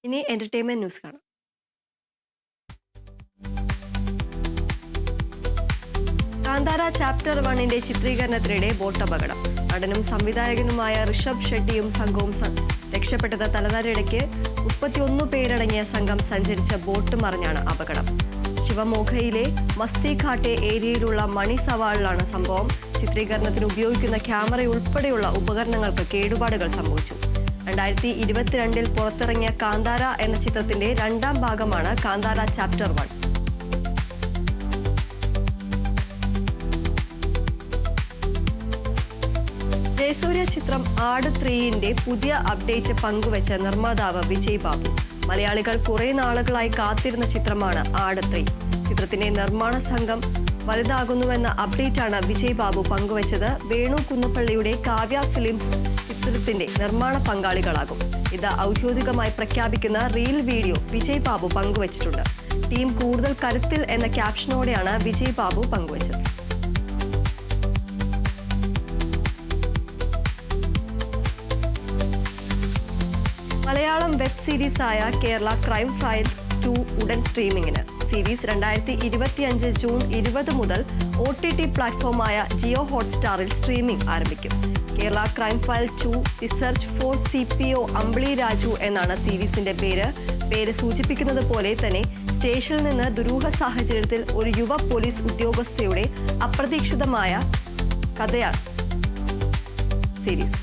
ഇനി entertainment news കാണാം. Kantara chapter 1 ചിത്രീകരണത്തിനിടെ boat അപകടം. നടനും സംവിധായകനുമായ ഋഷഭ് ഷെട്ടിയും സംഘവും രക്ഷപ്പെട്ടത് തലനാരിഴയ്ക്ക് 31 പേരടങ്ങിയ സംഘം സഞ്ചരിച്ച ബോട്ട് മറിഞ്ഞാണ് അപകടം. ശിവമോഗയിലെ മസ്തി ഘാട്ടെ ഏരിയയിലുള്ള മണി സവാളിലാണ് സംഭവം. ചിത്രീകരണത്തിന് ഉപയോഗിക്കുന്ന ക്യാമറയുൾപ്പെടെയുള്ള ഉപകരണങ്ങൾക്ക് കേടുപാടുകൾ സംഭവിച്ചു. 2022 പുറത്തിറങ്ങിയ കാന്താര എന്ന ചിത്രത്തിന്റെ 2ാം ഭാഗമാണ് കാന്താര ചാപ്റ്റർ 1. ജയസൂര്യ ചിത്രം ആട് 3 പുതിയ അപ്ഡേറ്റ് പങ്കുവെച്ച നിർമ്മാതാവ് വിജയ് ബാബു. മലയാളികൾ കുറെ നാളുകളായി കാത്തിരുന്ന ചിത്രമാണ് ആട് 3. ചിത്രത്തിന്റെ നിർമ്മാണ സംഘം വലുതാകുന്നുവെന്ന അപ്ഡേറ്റാണ് വിജയ് ബാബു പങ്കുവച്ചത്. വേണു കുന്നപ്പള്ളിയുടെ കാവ്യ ഫിലിംസ് ചിത്രത്തിന്റെ നിർമ്മാണ പങ്കാളികളാകും. ഇത് ഔദ്യോഗികമായി പ്രഖ്യാപിക്കുന്ന റീൽ വീഡിയോ വിജയ് ബാബു പങ്കുവച്ചിട്ടുണ്ട്. ടീം കൂടുതൽ കരുത്തിൽ എന്ന ക്യാപ്ഷനോടെയാണ് വിജയ് ബാബു പങ്കുവച്ചത്. മലയാളം വെബ് സീരീസായ കേരള ക്രൈം ഫയൽസ് 2 ഉടൻ സ്ട്രീമിംഗിന്. സീരീസ് 2025 ജൂൺ 20 മുതൽ OTT പ്ലാറ്റ്ഫോമായ ജിയോ ഹോട്ട്സ്റ്റാറിൽ സ്ട്രീമിംഗ് ആരംഭിക്കും. Kerala crime file 2 the search for CPO Ambili Raju എന്നാണ് സീരീസിന്റെ പേര് സൂചിപ്പിക്കുന്നത് പോലെ തന്നെ സ്റ്റേഷനിൽ നിന്ന് ദുരൂഹ സാഹചര്യത്തിൽ ഒരു യുവ പോലീസ് ഉദ്യോഗസ്ഥയുടെ അപ്രതീക്ഷിതമായ കഥയാണ് സീരീസ്.